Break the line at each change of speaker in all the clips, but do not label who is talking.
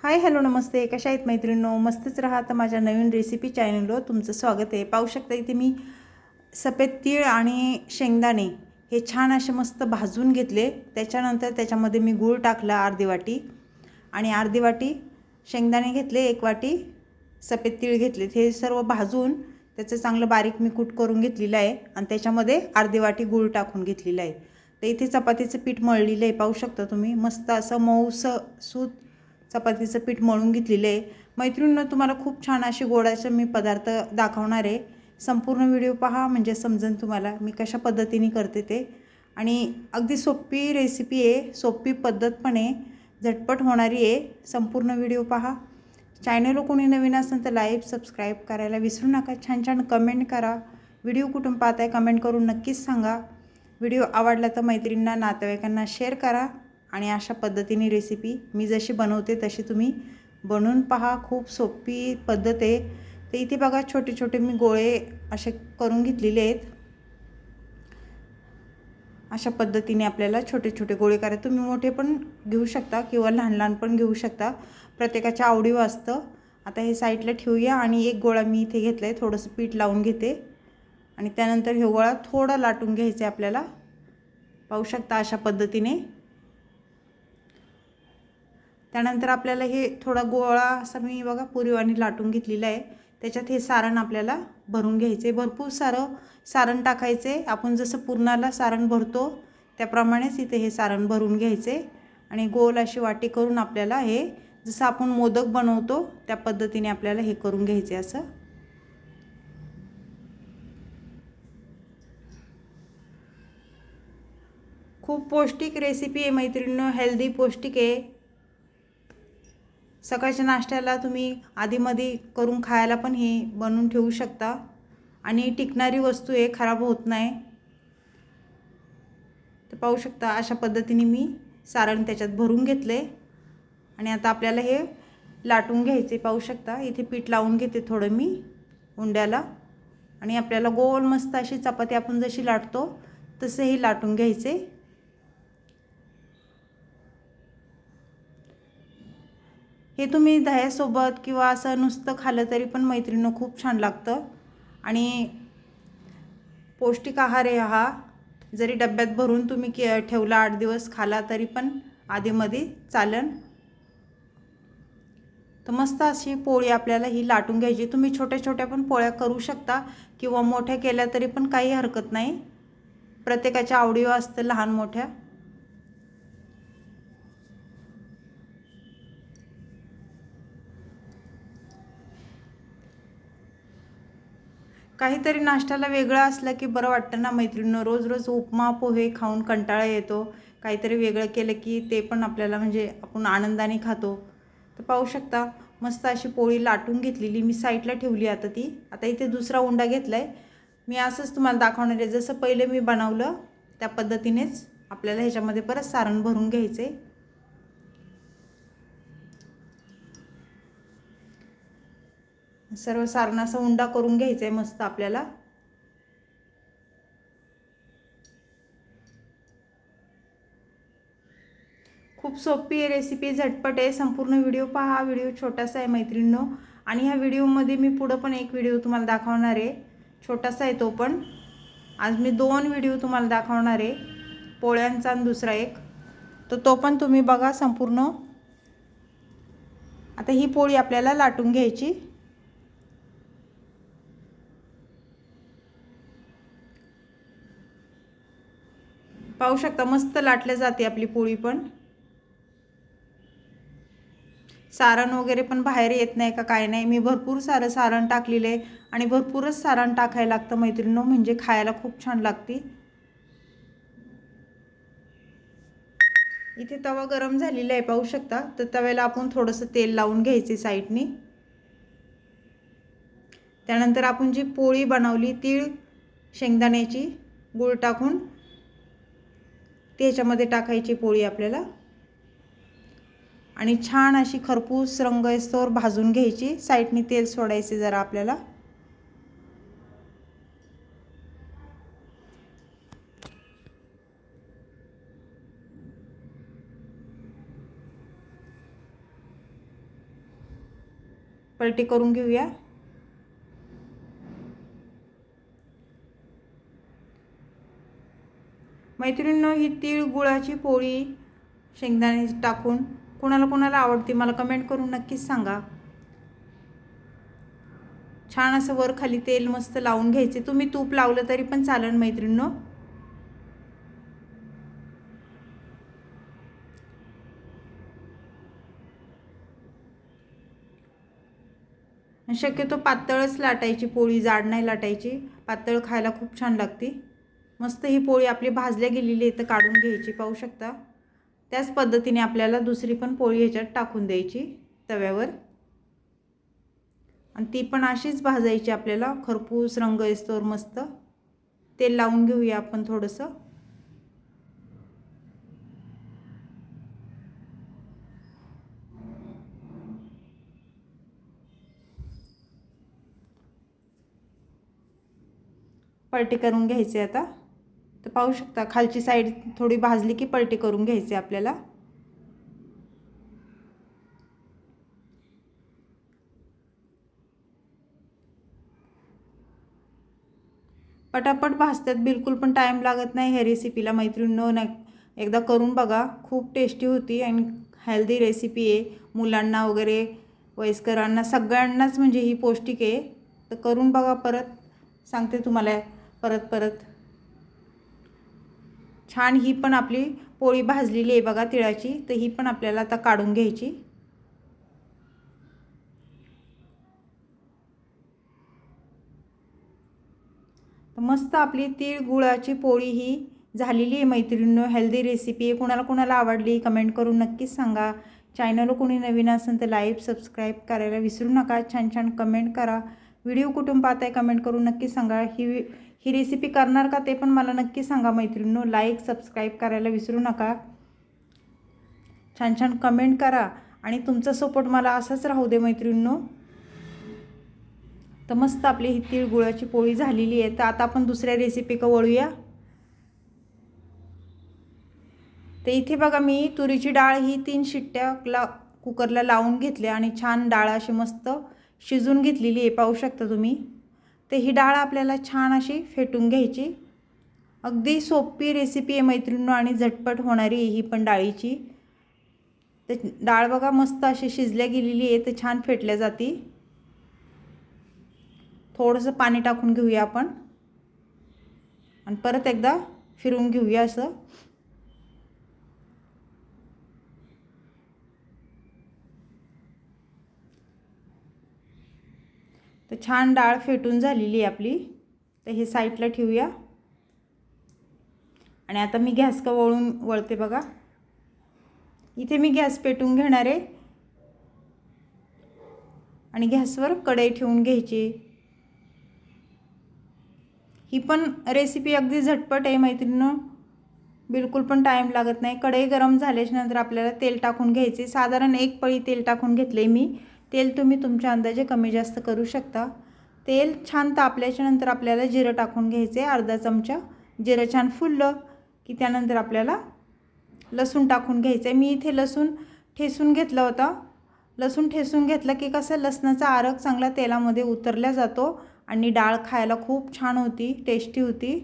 Hi hello नमस्ते, कशा आहेत मैत्रिणींनो? मस्तच राहा. तर माझ्या नवीन रेसिपी चॅनलवर तुमचं स्वागत आहे. पाहू शकता इथे मी सफेद तीळ आणि शेंगदाणे हे छान असे मस्त भाजून घेतले. त्याच्यानंतर त्याच्यामध्ये मी गूळ टाकला अर्धी वाटी आणि अर्धी वाटी शेंगदाणे घेतले, एक वाटी सफेद तीळ घेतले. हे सर्व भाजून त्याचं चांगलं बारीक मी कूट करून घेतलेलं आहे आणि त्याच्यामध्ये अर्धी वाटी गूळ टाकून घेतलेला आहे. तर इथे चपातीचं पीठ मळलेलं आहे, पाहू शकता तुम्ही. मस्त असं मऊसूत चपातीचं पीठ मळून घेतलेलं आहे. मैत्रिणींनो, तुम्हाला खूप छान असे गोडाचे मी पदार्थ दाखवणार आहे. संपूर्ण व्हिडिओ पहा, म्हणजे समजेल तुम्हाला मी कशा पद्धतीने करते ते. आणि अगदी सोपी रेसिपी आहे, सोपी पद्धत पण आहे, झटपट होणारी आहे. संपूर्ण व्हिडिओ पहा. चॅनलवर कोणी नवीन असेल तर लाईक सबस्क्राईब करायला विसरू नका. छान छान कमेंट करा. व्हिडिओ कुठून पाहताय कमेंट करून नक्कीच सांगा. व्हिडिओ आवडला तर मैत्रिणींना नातेवाईकांना शेअर करा. आणि अशा पद्धतीने रेसिपी मी जशी बनवते तशी तुम्ही बनवून पहा. खूप सोपी पद्धत आहे. तर इथे बघा, छोटे छोटे मी गोळे असे करून घेतलेले आहेत. अशा पद्धतीने आपल्याला छोटे छोटे गोळे करायचे. तुम्ही मोठे पण घेऊ शकता किंवा लहान लहान पण घेऊ शकता, प्रत्येकाच्या आवडीवर असतं. आता हे साईडला ठेवूया आणि एक गोळा मी इथे घेतला आहे. थोडंसं पीठ लावून घेते आणि त्यानंतर हे गोळा थोडा लाटून घ्यायचं आहे आपल्याला. पाहू शकता अशा पद्धतीने. त्यानंतर आपल्याला हे थोडा गोळा असा मी बघा पुरीवानी लाटून घेतलेला आहे. त्याच्यात हे सारण आपल्याला भरून घ्यायचे. भरपूर सारं सारण टाकायचे. आपण जसं पुरणाला सारण भरतो त्याप्रमाणेच इथे हे सारण भरून घ्यायचे आणि गोल अशी वाटी करून आपल्याला हे जसं आपण मोदक बनवतो त्या पद्धतीने आपल्याला हे करून घ्यायचे. असं खूप पौष्टिक रेसिपी आहे मैत्रिणींनो, हेल्दी पौष्टिक आहे. सकाळच्या नाश्त्याला तुम्ही आधीमध्ये करून खायला पण हे बनवून ठेवू शकता आणि टिकणारी वस्तू आहे, खराब होत नाही. तर पाहू शकता अशा पद्धतीने मी सारण त्याच्यात भरून घेतले आणि आता आपल्याला हे लाटून घ्यायचे. पाहू शकता इथे पीठ लावून घेते थोडं मी उंड्याला आणि आपल्याला गोल मस्त अशी चपाती आपण जशी लाटतो तसे ही लाटून घ्यायचे. हे तुम्ही दह्यासोबत किंवा असं नुसतं खाल्लं तरी पण मैत्रिणींनो खूप छान लागतं आणि पौष्टिक आहार आहे हा. जरी डब्यात भरून तुम्ही ठेवला 8 दिवस खाला तरी पण आधीमध्ये चालेल. तर मस्त अशी पोळी आपल्याला ही लाटून घ्यायची. तुम्ही छोट्या छोट्या पण पोळ्या करू शकता किंवा मोठ्या केल्या तरी पण काही हरकत नाही. प्रत्येकाच्या आवडीवर असतं लहान मोठ्या. काहीतरी नाश्त्याला वेगळं असलं की बरं वाटतं ना मैत्रिणींनो. रोज रोज उपमा पोहे खाऊन कंटाळा येतो. काहीतरी वेगळं केलं की ते पण आपल्याला म्हणजे आपण आनंदाने खातो. तर पाहू शकता मस्त अशी पोळी लाटून घेतलेली मी साईडला ठेवली. आता इथे दुसरा उंडा घेतला आहे. मी असंच तुम्हाला दाखवणार आहे, जसं पहिले मी बनवलं त्या पद्धतीनेच आपल्याला ह्याच्यामध्ये परत सारण भरून घ्यायचे. सर्व सारणाचा उंडा करून घ्यायचा आहे मस्त आपल्याला. खूप सोपी आहे रेसिपी, झटपट आहे. संपूर्ण व्हिडिओ पहा. हा व्हिडिओ छोटासा आहे मैत्रिणींनो आणि ह्या व्हिडिओमध्ये मी पुढं पण एक व्हिडिओ तुम्हाला दाखवणार आहे. छोटासा आहे तो पण. आज मी 2 व्हिडिओ तुम्हाला दाखवणार आहे, पोळ्यांचा आणि दुसरा एक. तर तो पण तुम्ही बघा संपूर्ण. आता ही पोळी आपल्याला लाटून घ्यायची. पाहू शकता मस्त लाटल्या जाते आपली पोळी पण. सारण वगैरे पण बाहेर येत नाही का काय नाही. मी भरपूर सारं सारण टाकलेलं आहे आणि भरपूरच सारण टाकायला लागतं मैत्रिणींनो, म्हणजे खायला खूप छान लागते. इथे तवा गरम झालेला आहे पाहू शकता. तर तव्याला आपण थोडंसं तेल लावून घ्यायचे साईडनी. त्यानंतर आपण जी पोळी बनवली तीळ शेंगदाण्याची गूळ टाकून त्याच्यामध्ये टाकायची पोळी आपल्याला आणि छान अशी खरपूस रंग येईस्तोवर भाजून घ्यायची. साईडनी तेल सोडायचे जरा आपल्याला. पलटी करून घेऊया. मैत्रिणींनो, ही तीळ गुळाची पोळी शेंगदाणे टाकून कोणाला कोणाला आवडते मला कमेंट करून नक्कीच सांगा. छान असं वर खाली तेल मस्त लावून घ्यायचे. तुम्ही तूप लावलं तरी पण चालेल मैत्रिणींनो. शक्यतो पातळच लाटायची पोळी, जाड नाही लाटायची. पातळ खायला खूप छान लागते. मस्त ही पोळी आपली भाजल्या गेलेली आहे तर काढून घ्यायची. पाहू शकता त्याच पद्धतीने आपल्याला दुसरी पण पोळी ह्याच्यात टाकून द्यायची तव्यावर आणि ती पण अशीच भाजायची. आपल्याला खरपूस रंग येतोवर मस्त तेल लावून घेऊया आपण थोडंसं. पलटी करून घ्यायचे आता. तर पाहू शकता खालची साईड थोडी भाजली की पलटी करून घ्यायचे आपल्याला. पटापट भाजतात, बिलकुल पण टाईम लागत नाही ह्या रेसिपीला मैत्रिणींनो. एकदा करून बघा, खूप टेस्टी होती आणि हेल्दी रेसिपी आहे. मुलांना वगैरे वयस्करांना सगळ्यांनाच म्हणजे ही पौष्टिक आहे. तर करून बघा. परत सांगते तुम्हाला परत. छान ही पण आपली पोळी भाजलेली आहे बघा तिळाची. तर ही पण आपल्याला आता काढून घ्यायची. तर मस्त आपली तीळ गुळाची पोळी ही झालेली आहे मैत्रिणींनो. हेल्दी रेसिपी आहे. कोणाला आवडली कमेंट करून नक्कीच सांगा. चॅनलवर कोणी नवीन असेल तर लाईक सबस्क्राईब करायला विसरू नका. छान कमेंट करा. व्हिडिओ कुठून पाहताय कमेंट करून नक्कीच सांगा. ही रेसिपी करणार का ते पण मला नक्की सांगा मैत्रिणींनो. लाईक सबस्क्राईब करायला विसरू नका. छान कमेंट करा आणि तुमचा सपोर्ट मला असाच राहू दे मैत्रिणींनो. तर मस्त आपली ही तीळ गुळाची पोळी झालेली आहे. तर आता आपण दुसऱ्या रेसिपीकडे वळूया. तर इथे बघा मी तुरीची डाळ ही 3 शिट्ट्या कुकरला लावून घेतले आणि छान डाळ अशी मस्त शिजून घेतलेली आहे. पाहू शकता तुम्ही. तर ही डाळ आपल्याला छान अशी फेटून घ्यायची. अगदी सोपी रेसिपी आहे मैत्रिणींनो आणि झटपट होणारी आहे ही पण डाळीची. तर डाळ बघा मस्त अशी शिजल्या गेलेली आहे. तर छान फेटल्या जाती. थोडंसं पाणी टाकून घेऊया आपण आणि परत एकदा फिरवून घेऊया असं. तर छान डाळ फेटून झालेली आहे आपली. तर हे साईडला ठेवूया आणि आता मी गॅस वळते बघा. इथे मी गॅस पेटवून घेणार आहे आणि गॅसवर कढई ठेवून घ्यायची. ही पण रेसिपी अगदी झटपट आहे मैत्रिणींनो. बिलकुल पण टाईम लागत नाही. कढई गरम झाल्याच्या नंतर आपल्याला तेल टाकून घ्यायचे. साधारण 1 पळी तेल टाकून घेतले मी. तेल तुम्ही तुमच्या अंदाजे कमी जास्त करू शकता. तेल छान तापल्याच्या नंतर आपल्याला जिरं टाकून घ्यायचे. अर्धा चमचा जिरं छान फुललं की त्यानंतर आपल्याला लसूण टाकून घ्यायचं. मी इथे लसूण ठेसून घेतला होता. लसूण ठेसून घेतला की कसं लसणाचा आरक चांगला तेलामध्ये उतरला जातो आणि डाळ खायला खूप छान होती, टेस्टी होती.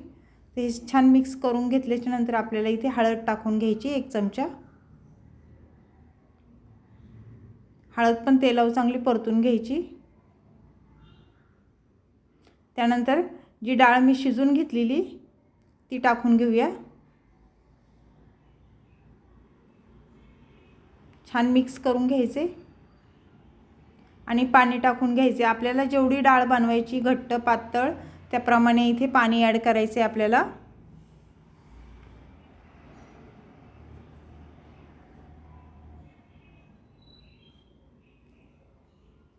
ते छान मिक्स करून घेतल्याच्या नंतर आपल्याला इथे हळद टाकून घ्यायची 1 चमचा. हळद पण तेलावर चांगली परतून घ्यायची. त्यानंतर जी डाळ मी शिजून घेतलेली ती टाकून घेऊया. छान मिक्स करून घ्यायचे आणि पाणी टाकून घ्यायचे. आपल्याला जेवढी डाळ बनवायची घट्ट पातळ त्याप्रमाणे इथे पाणी ॲड करायचे आपल्याला.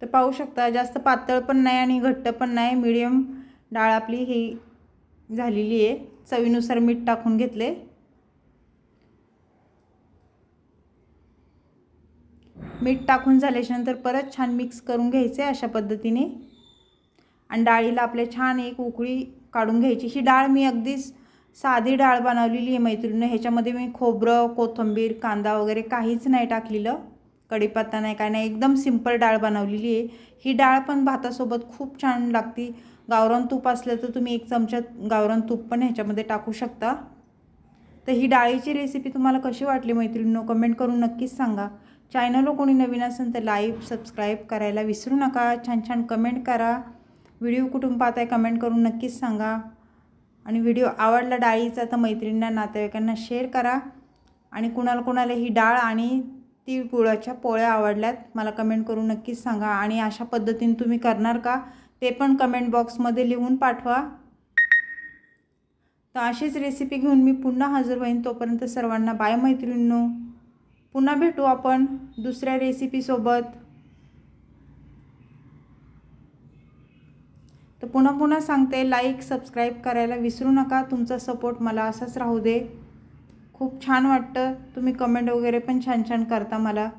तर पाहू शकता जास्त पातळ पण नाही आणि घट्ट पण नाही, मीडियम डाळ आपली ही झालेली आहे. चवीनुसार मीठ टाकून घेतले. मीठ टाकून झाल्यानंतर परत छान मिक्स करून घ्यायचे अशा पद्धतीने आणि डाळीला आपले छान एक उकळी काढून घ्यायची. ही डाळ मी अगदीच साधी डाळ बनवलेली आहे मैत्रिणींनो. ह्याच्यामध्ये मी खोबरं, कोथिंबीर, कांदा वगैरे काहीच नाही टाकलेलं. कढीपत्ता नाही, काय नाही, एकदम सिंपल डाळ बनवलेली आहे. ही डाळ पण भातासोबत खूप छान लागते. गावरान तूप असलं तर तुम्ही 1 चमचा गावरान तूप पण ह्याच्यामध्ये टाकू शकता. तर ही डाळीची रेसिपी तुम्हाला कशी वाटली मैत्रिणींनो, कमेंट करून नक्कीच सांगा. चॅनलवर कोणी नवीन असेल तर लाईक सबस्क्राईब करायला विसरू नका. छान छान कमेंट करा. व्हिडिओ कुठून पाहताय कमेंट करून नक्कीच सांगा. आणि व्हिडिओ आवडला डाळीचा तर मैत्रिणींना नातेवाईकांना शेअर करा. आणि कुणाला ही डाळ आणि तीळ गुळाच्या पोळ्या आवडल्यात मला कमेंट करून नक्कीच सांगा. आणि अशा पद्धतीने तुम्ही करणार का ते पण कमेंट बॉक्समध्ये लिहून पाठवा. तर अशीच रेसिपी घेऊन मी पुन्हा हजर होईन. तोपर्यंत सर्वांना बाय मैत्रिणींनो. पुन्हा भेटू आपण दुसऱ्या रेसिपीसोबत. तर पुन्हा सांगते, लाईक सबस्क्राईब करायला विसरू नका. तुमचा सपोर्ट मला असाच राहू दे. खूप छान वाटतं, तुम्ही कमेंट वगैरे पण छान छान करता मला.